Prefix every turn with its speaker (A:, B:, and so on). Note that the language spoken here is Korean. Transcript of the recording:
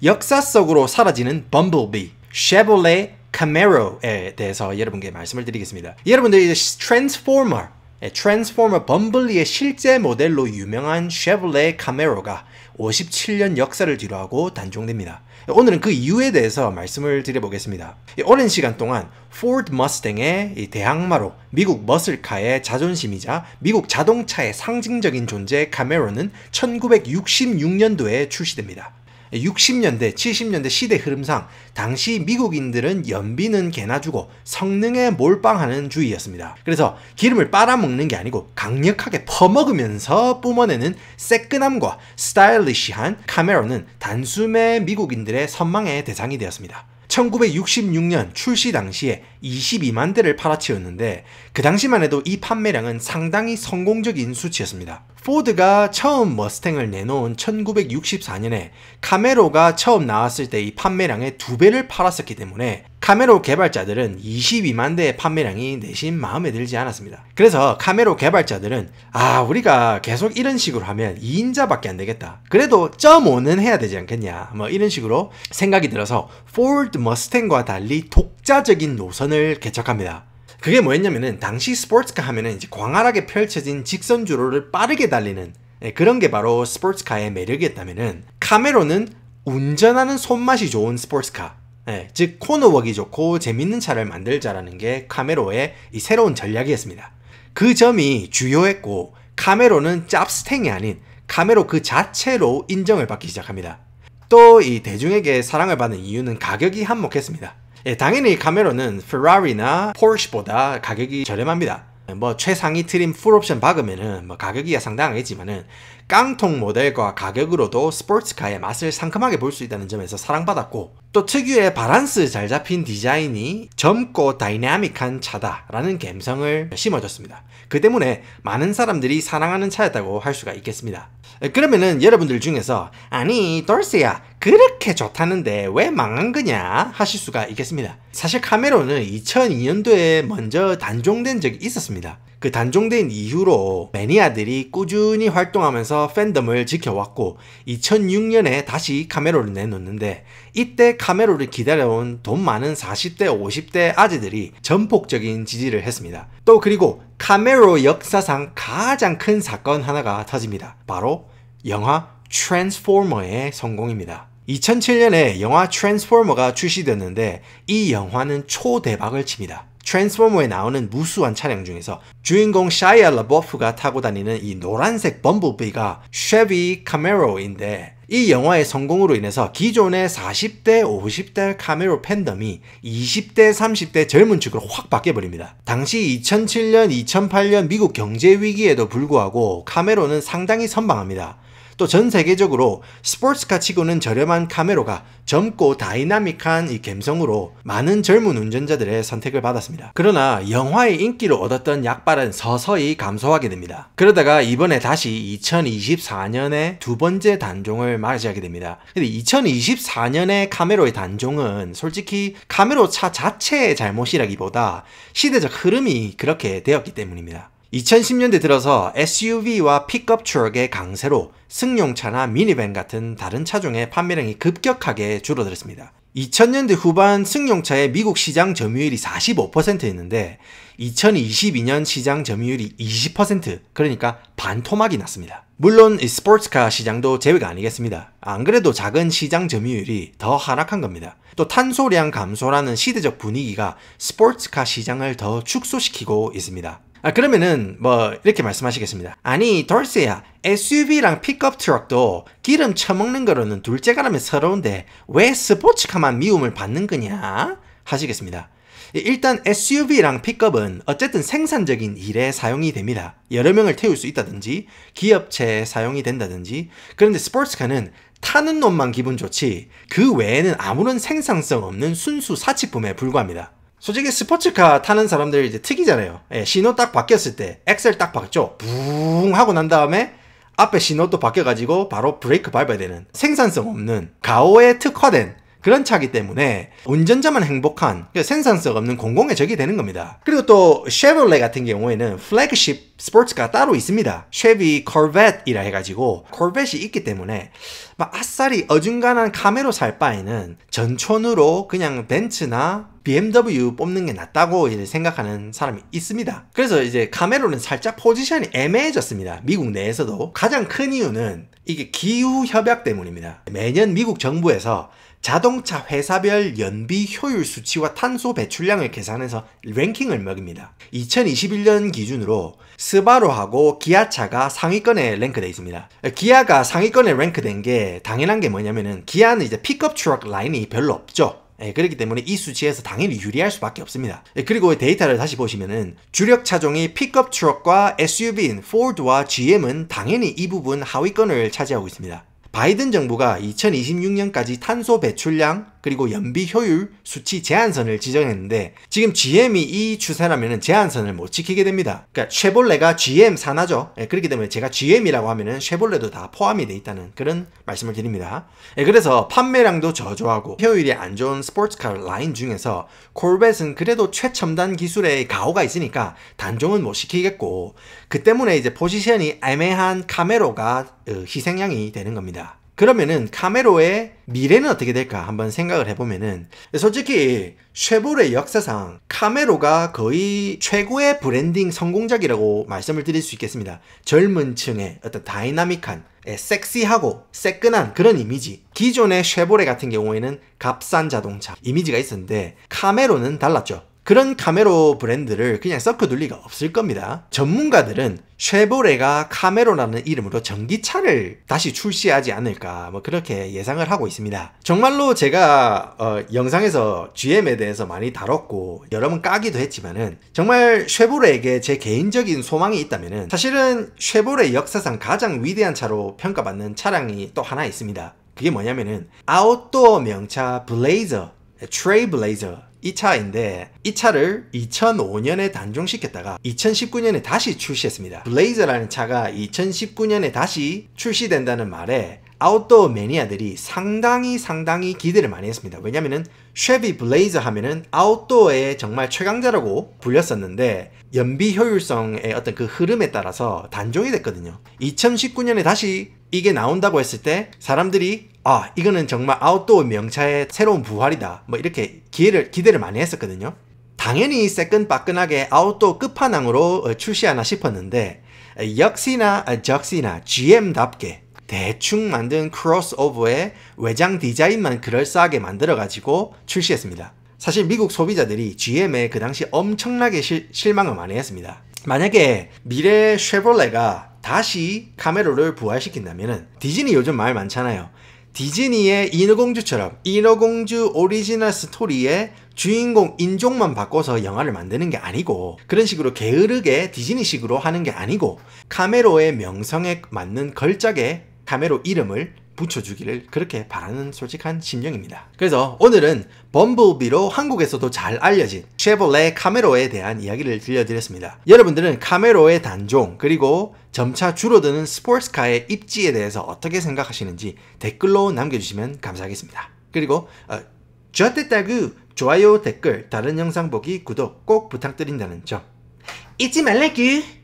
A: 역사 속으로 사라지는 범블비, 쉐볼레 카메로에 대해서 여러분께 말씀을 드리겠습니다. 여러분들이 트랜스포머 범블리의 실제 모델로 유명한 쉐볼레 카메로가 57년 역사를 뒤로하고 단종됩니다. 오늘은 그 이유에 대해서 말씀을 드려보겠습니다. 오랜 시간 동안 포드 머스탱의 대항마로 미국 머슬카의 자존심이자 미국 자동차의 상징적인 존재 카메로는 1966년도에 출시됩니다. 60년대, 70년대 시대 흐름상 당시 미국인들은 연비는 개나 주고 성능에 몰빵하는 주의였습니다. 그래서 기름을 빨아먹는 게 아니고 강력하게 퍼먹으면서 뿜어내는 새끈함과 스타일리시한 카메로는 단숨에 미국인들의 선망의 대상이 되었습니다. 1966년 출시 당시에 22만 대를 팔아치웠는데 그 당시만 해도 이 판매량은 상당히 성공적인 수치였습니다. 포드가 처음 머스탱을 내놓은 1964년에 카메로가 처음 나왔을 때 이 판매량의 2배를 팔았었기 때문에 카메로 개발자들은 22만 대의 판매량이 내심 마음에 들지 않았습니다. 그래서 카메로 개발자들은 우리가 계속 이런 식으로 하면 2인자밖에 안 되겠다. 그래도 0.5는 해야 되지 않겠냐. 이런 식으로 생각이 들어서 포드 머스탱과 달리 독자적인 노선을 개척합니다. 그게 뭐였냐면은 당시 스포츠카 하면은 이제 광활하게 펼쳐진 직선 주로를 빠르게 달리는 그런 게 바로 스포츠카의 매력이었다면은 카메로는 운전하는 손맛이 좋은 스포츠카, 즉 코너웍이 좋고 재밌는 차를 만들자라는 게 카메로의 이 새로운 전략이었습니다. 그 점이 주요했고 카메로는 짭스탱이 아닌 카메로 그 자체로 인정을 받기 시작합니다. 또 이 대중에게 사랑을 받는 이유는 가격이 한몫했습니다. 당연히 카메로는 페라리나 포르쉐보다 가격이 저렴합니다. 최상위 트림 풀옵션 박으면은 가격이 상당하겠지만은 깡통 모델과 가격으로도 스포츠카의 맛을 상큼하게 볼 수 있다는 점에서 사랑받았고, 또 특유의 바란스 잘 잡힌 디자인이 젊고 다이나믹한 차다라는 감성을 심어줬습니다. 그 때문에 많은 사람들이 사랑하는 차였다고 할 수가 있겠습니다. 그러면은 여러분들 중에서 아니 돌스야 그렇게 좋다는데 왜 망한 거냐 하실 수가 있겠습니다. 사실 카메로는 2002년도에 먼저 단종된 적이 있었습니다. 그 단종된 이후로 매니아들이 꾸준히 활동하면서 팬덤을 지켜왔고 2006년에 다시 카메로를 내놓는데, 이때 카메로를 기다려온 돈 많은 40대 50대 아재들이 전폭적인 지지를 했습니다. 또 그리고 카메로 역사상 가장 큰 사건 하나가 터집니다. 바로 영화 트랜스포머의 성공입니다. 2007년에 영화 트랜스포머가 출시되었는데 이 영화는 초대박을 칩니다. 트랜스포머에 나오는 무수한 차량 중에서 주인공 샤이아 라보프가 타고 다니는 이 노란색 범블비가 쉐비 카메로인데, 이 영화의 성공으로 인해서 기존의 40대 50대 카메로 팬덤이 20대 30대 젊은 축으로 확 바뀌어버립니다. 당시 2007년 2008년 미국 경제 위기에도 불구하고 카메로는 상당히 선방합니다. 또 전 세계적으로 스포츠카 치고는 저렴한 카메로가 젊고 다이나믹한 이 감성으로 많은 젊은 운전자들의 선택을 받았습니다. 그러나 영화의 인기를 얻었던 약발은 서서히 감소하게 됩니다. 그러다가 이번에 다시 2024년에 두 번째 단종을 맞이하게 됩니다. 근데 2024년의 카메로의 단종은 솔직히 카메로 차 자체의 잘못이라기보다 시대적 흐름이 그렇게 되었기 때문입니다. 2010년대 들어서 SUV와 픽업 트럭의 강세로 승용차나 미니밴 같은 다른 차종의 판매량이 급격하게 줄어들었습니다. 2000년대 후반 승용차의 미국 시장 점유율이 45%였는데 2022년 시장 점유율이 20%, 그러니까 반토막이 났습니다. 물론 이 스포츠카 시장도 제외가 아니겠습니다. 안 그래도 작은 시장 점유율이 더 하락한 겁니다. 또 탄소량 감소라는 시대적 분위기가 스포츠카 시장을 더 축소시키고 있습니다. 그러면은 이렇게 말씀하시겠습니다. 아니 돌스야, SUV랑 픽업 트럭도 기름 처먹는 거로는 둘째가라면 서러운데 왜 스포츠카만 미움을 받는 거냐 하시겠습니다. 일단 SUV랑 픽업은 어쨌든 생산적인 일에 사용이 됩니다. 여러 명을 태울 수 있다든지 기업체에 사용이 된다든지. 그런데 스포츠카는 타는 놈만 기분 좋지 그 외에는 아무런 생산성 없는 순수 사치품에 불과합니다. 솔직히 스포츠카 타는 사람들 이제 특이잖아요. 신호 딱 바뀌었을 때 엑셀 딱 박죠. 붕 하고 난 다음에 앞에 신호도 바뀌어가지고 바로 브레이크 밟아야 되는 생산성 없는 가오에 특화된 그런 차기 때문에 운전자만 행복한 생산성 없는 공공의 적이 되는 겁니다. 그리고 또 쉐보레 같은 경우에는 플래그십 스포츠카가 따로 있습니다. 쉐비 corvette이라 해가지고 corvette이 있기 때문에 막 아싸리 어중간한 카메로 살 바에는 전촌으로 그냥 벤츠나 BMW 뽑는 게 낫다고 생각하는 사람이 있습니다. 그래서 이제 카메로는 살짝 포지션이 애매해졌습니다. 미국 내에서도. 가장 큰 이유는 이게 기후 협약 때문입니다. 매년 미국 정부에서 자동차 회사별 연비 효율 수치와 탄소 배출량을 계산해서 랭킹을 매깁니다. 2021년 기준으로 스바루하고 기아차가 상위권에 랭크되어 있습니다. 기아가 상위권에 랭크된 게 당연한 게 뭐냐면은 기아는 이제 픽업 트럭 라인이 별로 없죠. 그렇기 때문에 이 수치에서 당연히 유리할 수밖에 없습니다. 그리고 데이터를 다시 보시면은 주력 차종이 픽업 트럭과 SUV인 포드와 GM은 당연히 이 부분 하위권을 차지하고 있습니다. 바이든 정부가 2026년까지 탄소 배출량 그리고 연비 효율 수치 제한선을 지정했는데 지금 GM이 이 추세라면 제한선을 못 지키게 됩니다. 그러니까 쉐볼레가 GM 산하죠. 그렇기 때문에 제가 GM이라고 하면은 쉐볼레도 다 포함이 돼 있다는 그런 말씀을 드립니다. 그래서 판매량도 저조하고 효율이 안 좋은 스포츠카 라인 중에서 콜벳은 그래도 최첨단 기술의 가오가 있으니까 단종은 못 시키겠고 그 때문에 이제 포지션이 애매한 카메로가 희생양이 되는 겁니다. 그러면은 카메로의 미래는 어떻게 될까 한번 생각을 해보면은 솔직히 쉐보레 역사상 카메로가 거의 최고의 브랜딩 성공작이라고 말씀을 드릴 수 있겠습니다. 젊은 층의 어떤 다이나믹한 섹시하고 새끈한 그런 이미지. 기존의 쉐보레 같은 경우에는 값싼 자동차 이미지가 있었는데 카메로는 달랐죠. 그런 카메로 브랜드를 그냥 섞어둘 리가 없을 겁니다. 전문가들은 쉐보레가 카메로라는 이름으로 전기차를 다시 출시하지 않을까 뭐 그렇게 예상을 하고 있습니다. 정말로 제가 영상에서 GM에 대해서 많이 다뤘고 여러 번 까기도 했지만은 정말 쉐보레에게 제 개인적인 소망이 있다면은 사실은 쉐보레 역사상 가장 위대한 차로 평가받는 차량이 또 하나 있습니다. 그게 뭐냐면은 아웃도어 명차 블레이저, 트레이블레이저 이 차인데 이 차를 2005년에 단종시켰다가 2019년에 다시 출시했습니다. 블레이저라는 차가 2019년에 다시 출시된다는 말에 아웃도어 매니아들이 상당히 기대를 많이 했습니다. 왜냐면은 쉐비 블레이저 하면은 아웃도어의 정말 최강자라고 불렸었는데 연비 효율성의 어떤 그 흐름에 따라서 단종이 됐거든요. 2019년에 다시 이게 나온다고 했을 때 사람들이 이거는 정말 아웃도어 명차의 새로운 부활이다 뭐 이렇게 기대를 많이 했었거든요. 당연히 새끈빠끈하게 아웃도어 끝판왕으로 출시하나 싶었는데 역시나 적시나 GM답게 대충 만든 크로스오버의 외장 디자인만 그럴싸하게 만들어가지고 출시했습니다. 사실 미국 소비자들이 GM에 그 당시 엄청나게 실망을 많이 했습니다. 만약에 미래 쉐볼레가 다시 카메로를 부활시킨다면은 디즈니 요즘 말 많잖아요. 디즈니의 인어공주처럼 인어공주 오리지널 스토리의 주인공 인종만 바꿔서 영화를 만드는 게 아니고 그런 식으로 게으르게 디즈니식으로 하는 게 아니고 카메로의 명성에 맞는 걸작의 카메로 이름을 붙여주기를 그렇게 바라는 솔직한 심정입니다. 그래서 오늘은 범블비로 한국에서도 잘 알려진 쉐보레 카메로에 대한 이야기를 들려드렸습니다. 여러분들은 카메로의 단종 그리고 점차 줄어드는 스포츠카의 입지에 대해서 어떻게 생각하시는지 댓글로 남겨주시면 감사하겠습니다. 그리고 좋았다구 좋아요 댓글 다른 영상 보기 구독 꼭 부탁드린다는 점 잊지 말라구.